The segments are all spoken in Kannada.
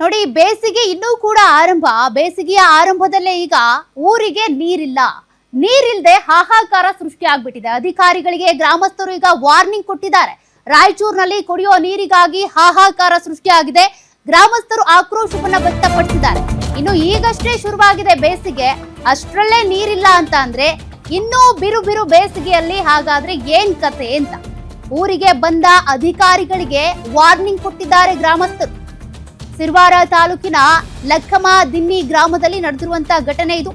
ನೋಡಿ, ಬೇಸಿಗೆ ಇನ್ನೂ ಕೂಡ ಬೇಸಿಗೆಯ ಆರಂಭದಲ್ಲೇ ಈಗ ಊರಿಗೆ ನೀರಿಲ್ಲದೆ ಹಾಹಾಕಾರ ಸೃಷ್ಟಿ ಆಗ್ಬಿಟ್ಟಿದೆ. ಅಧಿಕಾರಿಗಳಿಗೆ ಗ್ರಾಮಸ್ಥರು ಈಗ ವಾರ್ನಿಂಗ್ ಕೊಟ್ಟಿದ್ದಾರೆ. ರಾಯಚೂರಿನಲ್ಲಿ ಕುಡಿಯೋ ನೀರಿಗಾಗಿ ಹಾಹಾಕಾರ ಸೃಷ್ಟಿಯಾಗಿದೆ. ಗ್ರಾಮಸ್ಥರು ಆಕ್ರೋಶವನ್ನ ವ್ಯಕ್ತಪಡಿಸಿದ್ದಾರೆ. ಇನ್ನು ಈಗಷ್ಟೇ ಶುರುವಾಗಿದೆ ಬೇಸಿಗೆ, ಅಷ್ಟರಲ್ಲೇ ನೀರಿಲ್ಲ ಅಂತ ಅಂದ್ರೆ ಇನ್ನೂ ಬಿರು ಬೇಸಿಗೆಯಲ್ಲಿ ಹಾಗಾದ್ರೆ ಏನ್ ಕತೆ ಅಂತ ಊರಿಗೆ ಬಂದ ಅಧಿಕಾರಿಗಳಿಗೆ ವಾರ್ನಿಂಗ್ ಕೊಟ್ಟಿದ್ದಾರೆ ಗ್ರಾಮಸ್ಥರು. ಸಿರ್ವಾರ ತಾಲೂಕಿನ ಲಕ್ಕಮದಿನ್ನಿ ಗ್ರಾಮದಲ್ಲಿ ನಡೆದಿರುವಂತಹ ಘಟನೆ ಇದು.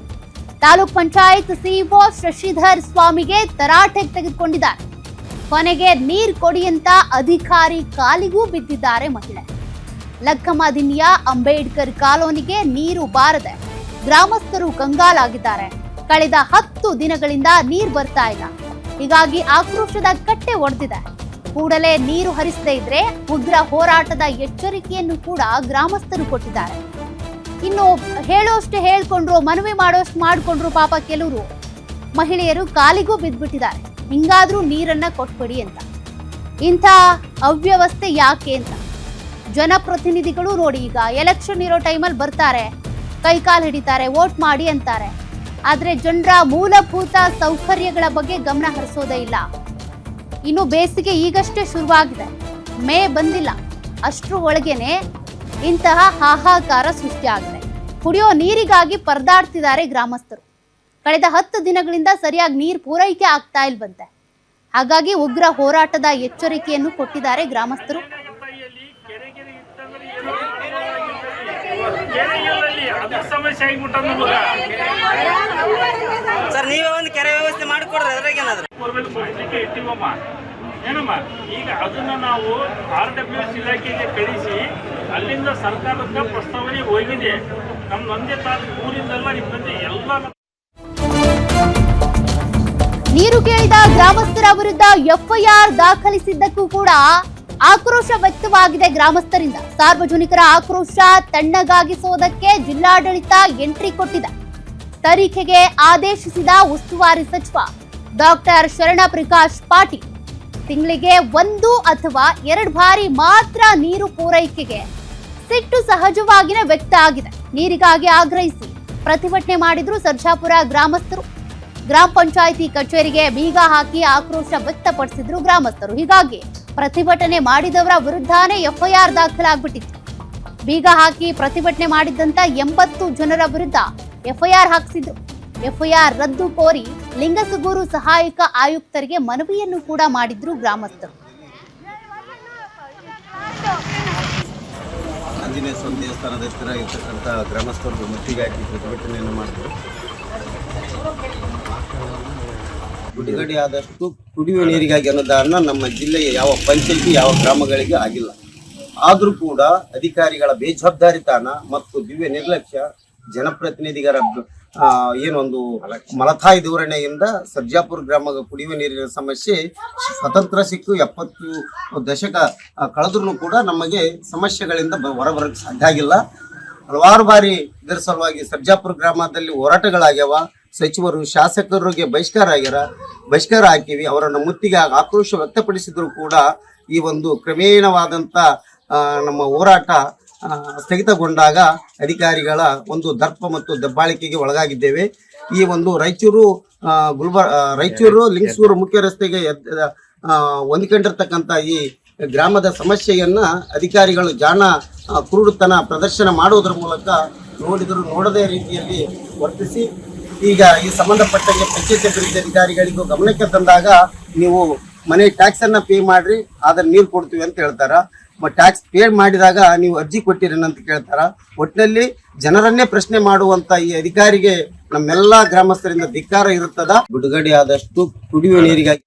ತಾಲೂಕ್ ಪಂಚಾಯತ್ ಸಿಇಒ ಶಶಿಧರ್ ಸ್ವಾಮಿಗೆ ತರಾಟೆಗೆ ತೆಗೆದುಕೊಂಡಿದ್ದಾರೆ. ಕೊನೆಗೆ ನೀರ್ ಕೊಡಿ ಅಂತ ಅಧಿಕಾರಿ ಕಾಲಿಗೂ ಬಿದ್ದಿದ್ದಾರೆ ಮಹಿಳೆ. ಲಕ್ಕಮದಿನ್ನಿಯ ಅಂಬೇಡ್ಕರ್ ಕಾಲೋನಿಗೆ ನೀರು ಬಾರದೆ ಗ್ರಾಮಸ್ಥರು ಕಂಗಾಲಾಗಿದ್ದಾರೆ. ಕಳೆದ 10 ದಿನಗಳಿಂದ ನೀರು ಬರ್ತಾ ಇಲ್ಲ. ಹೀಗಾಗಿ ಆಕ್ರೋಶದ ಕಟ್ಟೆ ಒಡೆದಿದೆ. ಕೂಡಲೇ ನೀರು ಹರಿಸದೇ ಇದ್ರೆ ಉಗ್ರ ಹೋರಾಟದ ಎಚ್ಚರಿಕೆಯನ್ನು ಕೂಡ ಗ್ರಾಮಸ್ಥರು ಕೊಟ್ಟಿದ್ದಾರೆ. ಇನ್ನು ಹೇಳೋಷ್ಟು ಹೇಳ್ಕೊಂಡ್ರು, ಮನವಿ ಮಾಡೋಷ್ಟು ಮಾಡ್ಕೊಂಡ್ರು. ಪಾಪ ಕೆಲವರು ಮಹಿಳೆಯರು ಕಾಲಿಗೂ ಬಿದ್ದ್ಬಿಟ್ಟಿದ್ದಾರೆ. ಹಿಂಗಾದ್ರೂ ನೀರನ್ನ ಕೊಟ್ಬಿಡಿ ಅಂತ. ಇಂಥ ಅವ್ಯವಸ್ಥೆ ಯಾಕೆ ಅಂತ ಜನಪ್ರತಿನಿಧಿಗಳು ನೋಡಿ, ಈಗ ಎಲೆಕ್ಷನ್ ಇರೋ ಟೈಮಲ್ಲಿ ಬರ್ತಾರೆ, ಕೈಕಾಲು ಹಿಡಿತಾರೆ, ವೋಟ್ ಮಾಡಿ ಅಂತಾರೆ. ಆದ್ರೆ ಜನರ ಮೂಲಭೂತ ಸೌಕರ್ಯಗಳ ಬಗ್ಗೆ ಗಮನ ಹರಿಸೋದೇ ಇಲ್ಲ. ಇನ್ನು ಬೇಸಿಗೆ ಈಗಷ್ಟೇ ಶುರುವಾಗಿದೆ, ಮೇ ಬಂದಿಲ್ಲ, ಅಷ್ಟರ ಒಳಗೇನೆ ಇಂತಹ ಹಾಹಾಕಾರ ಸೃಷ್ಟಿಯಾಗಿದೆ. ಕುಡಿಯೋ ನೀರಿಗಾಗಿ ಪರದಾಡ್ತಿದ್ದಾರೆ ಗ್ರಾಮಸ್ಥರು. ಕಳೆದ 10 ದಿನಗಳಿಂದ ಸರಿಯಾಗಿ ನೀರು ಪೂರೈಕೆ ಆಗ್ತಾ ಇಲ್ವಂತೆ. ಹಾಗಾಗಿ ಉಗ್ರ ಹೋರಾಟದ ಎಚ್ಚರಿಕೆಯನ್ನು ಕೊಟ್ಟಿದ್ದಾರೆ ಗ್ರಾಮಸ್ಥರು. ಸರ್, ನೀವೇ ಒಂದು ಕೆರೆ ವ್ಯವಸ್ಥೆ ಮಾಡಿಕೊಡ್ರಿ. ಅದ್ರಾಗ ಏನಾದ್ರು ಏನಮ್ಮ, ಈಗ ಅದನ್ನ ನಾವು RWS ಇಲಾಖೆಗೆ ಕಳಿಸಿ ಅಲ್ಲಿಂದ ಸರ್ಕಾರದ ಪ್ರಸ್ತಾವನೆ ಹೋಗಿದೆ. ನಮ್ಮ ಒಂದೇ ತಾಲೂಕು ಊರಿಂದಲ್ಲ, ನಿಮ್ಮಂತೆ ಎಲ್ಲ ನೀರು ಕೇಳಿದ ಗ್ರಾಮಸ್ಥರ ವಿರುದ್ಧ FIR ದಾಖಲಿಸಿದ್ದಕ್ಕೂ ಕೂಡ ಆಕ್ರೋಶ ವ್ಯಕ್ತವಾಗಿದೆ ಗ್ರಾಮಸ್ಥರಿಂದ. ಸಾರ್ವಜನಿಕರ ಆಕ್ರೋಶ ತಣ್ಣಗಾಗಿಸೋದಕ್ಕೆ ಜಿಲ್ಲಾಡಳಿತ ಎಂಟ್ರಿ ಕೊಟ್ಟಿದೆ. ತನಿಖೆಗೆ ಆದೇಶಿಸಿದ ಉಸ್ತುವಾರಿ ಸಚಿವ ಡಾಕ್ಟರ್ ಶರಣಪ್ರಕಾಶ್ ಪಾಟೀಲ್ ತಿಂಗಳಿಗೆ 1 ಅಥವಾ 2 ಬಾರಿ ಮಾತ್ರ ನೀರು ಪೂರೈಕೆಗೆ ಸಿಟ್ಟು ಸಹಜವಾಗಿಯೇ ವ್ಯಕ್ತ ಆಗಿದೆ. ನೀರಿಗಾಗಿ ಆಗ್ರಹಿಸಿ ಪ್ರತಿಭಟನೆ ಮಾಡಿದ್ರು ಸರ್ಜಾಪುರ ಗ್ರಾಮಸ್ಥರು. ಗ್ರಾಮ ಪಂಚಾಯಿತಿ ಕಚೇರಿಗೆ ಬೀಗ ಹಾಕಿ ಆಕ್ರೋಶ ವ್ಯಕ್ತಪಡಿಸಿದ್ರು ಗ್ರಾಮಸ್ಥರು. ಹೀಗಾಗಿ ಪ್ರತಿಭಟನೆ ಮಾಡಿದವರ ವಿರುದ್ಧನೇ FIR ದಾಖಲಾಗ್ಬಿಟ್ಟಿತ್ತು. ಬೀಗ ಹಾಕಿ ಪ್ರತಿಭಟನೆ ಮಾಡಿದ್ದಂತ 80 ಜನರ ವಿರುದ್ಧ FIR ಹಾಕಿಸಿದ್ರು. FIR ರದ್ದು ಕೋರಿ ಲಿಂಗಸುಗೂರು ಸಹಾಯಕ ಆಯುಕ್ತರಿಗೆ ಮನವಿಯನ್ನು ಕೂಡ ಮಾಡಿದ್ರು ಗ್ರಾಮಸ್ಥರು. ಆಂಜನೇಯ ಸ್ವಾಮಿ ದೇವಸ್ಥಾನದ ಹತ್ತಿರ ಇರ್ತಕ್ಕಂಥ ಗ್ರಾಮಸ್ಥರು ಮುತ್ತಿಗೆ ಹಾಕಿ ಪ್ರತಿಭಟನೆಯನ್ನು ಮಾಡಿದ್ರು. ಗುಡಿಗಡಿ ಆದಷ್ಟು ಕುಡಿಯುವ ನೀರಿಗಾಗಿ ಅನುದಾನ ನಮ್ಮ ಜಿಲ್ಲೆಯ ಯಾವ ಪಂಚಾಯಿತಿ ಯಾವ ಗ್ರಾಮಗಳಿಗೆ ಆಗಿಲ್ಲ. ಆದರೂ ಕೂಡ ಅಧಿಕಾರಿಗಳ ಬೇಜವಾಬ್ದಾರಿತನ ಮತ್ತು ದಿವ್ಯ ನಿರ್ಲಕ್ಷ್ಯ, ಜನಪ್ರತಿನಿಧಿಗಳ ಏನೊಂದು ಮಲತಾಯಿ ಧೋರಣೆಯಿಂದ ಸರ್ಜಾಪುರ ಗ್ರಾಮದ ಕುಡಿಯುವ ನೀರಿನ ಸಮಸ್ಯೆ ಸ್ವತಂತ್ರ ಸಿಕ್ಕು 70 ದಶಕ ಕಳೆದ್ರೂ ಕೂಡ ನಮಗೆ ಸಮಸ್ಯೆಗಳಿಂದ ಹೊರಬರಕ್ಕೆ ಸಾಧ್ಯ ಆಗಿಲ್ಲ. ಹಲವಾರು ಬಾರಿ ಇದರ ಸಲುವಾಗಿ ಸರ್ಜಾಪುರ ಗ್ರಾಮದಲ್ಲಿ ಹೋರಾಟಗಳಾಗ್ಯಾವ. ಸಚಿವರು ಶಾಸಕರಿಗೆ ಬಹಿಷ್ಕಾರ ಹಾಕಿವಿ. ಅವರನ್ನು ಮುತ್ತಿಗೆ ಆಕ್ರೋಶ ವ್ಯಕ್ತಪಡಿಸಿದ್ರು ಕೂಡ ಈ ಒಂದು ಕ್ರಮೇಣವಾದಂಥ ನಮ್ಮ ಹೋರಾಟ ಸ್ಥಗಿತಗೊಂಡಾಗ ಅಧಿಕಾರಿಗಳ ಒಂದು ದರ್ಪ ಮತ್ತು ದಬ್ಬಾಳಿಕೆಗೆ ಒಳಗಾಗಿದ್ದೇವೆ. ಈ ಒಂದು ರಾಯಚೂರು ಲಿಂಗಸೂರು ಮುಖ್ಯ ರಸ್ತೆಗೆ ಹೊಂದಿಕೊಂಡಿರ್ತಕ್ಕಂಥ ಈ ಗ್ರಾಮದ ಸಮಸ್ಯೆಯನ್ನ ಅಧಿಕಾರಿಗಳು ಕುರುಡುತನ ಪ್ರದರ್ಶನ ಮಾಡುವುದರ ಮೂಲಕ ನೋಡದೇ ರೀತಿಯಲ್ಲಿ ವರ್ತಿಸಿ ಈಗ ಈ ಸಂಬಂಧಪಟ್ಟಂಗೆ ಪಂಚಾಯತ್ ಅಭಿವೃದ್ಧಿ ಅಧಿಕಾರಿಗಳಿಗೂ ಗಮನಕ್ಕೆ ತಂದಾಗ ನೀವು ಮನೆ ಟ್ಯಾಕ್ಸ್ ಅನ್ನ ಪೇ ಮಾಡ್ರಿ, ಆದ್ರೆ ನೀರು ಕೊಡ್ತೀವಿ ಅಂತ ಹೇಳ್ತಾರ. ಟ್ಯಾಕ್ಸ್ ಪೇ ಮಾಡಿದಾಗ ನೀವು ಅರ್ಜಿ ಕೊಟ್ಟಿರೇನಂತ ಕೇಳ್ತಾರ. ಒಟ್ಟಿನಲ್ಲಿ ಜನರನ್ನೇ ಪ್ರಶ್ನೆ ಮಾಡುವಂತ ಈ ಅಧಿಕಾರಿಗೆ ನಮ್ಮೆಲ್ಲಾ ಗ್ರಾಮಸ್ಥರಿಂದ ಧಿಕ್ಕಾರ ಇರುತ್ತದ. ಬಿಡುಗಡೆ ಆದಷ್ಟು ಕುಡಿಯುವ ನೀರಿಗಾಗಿ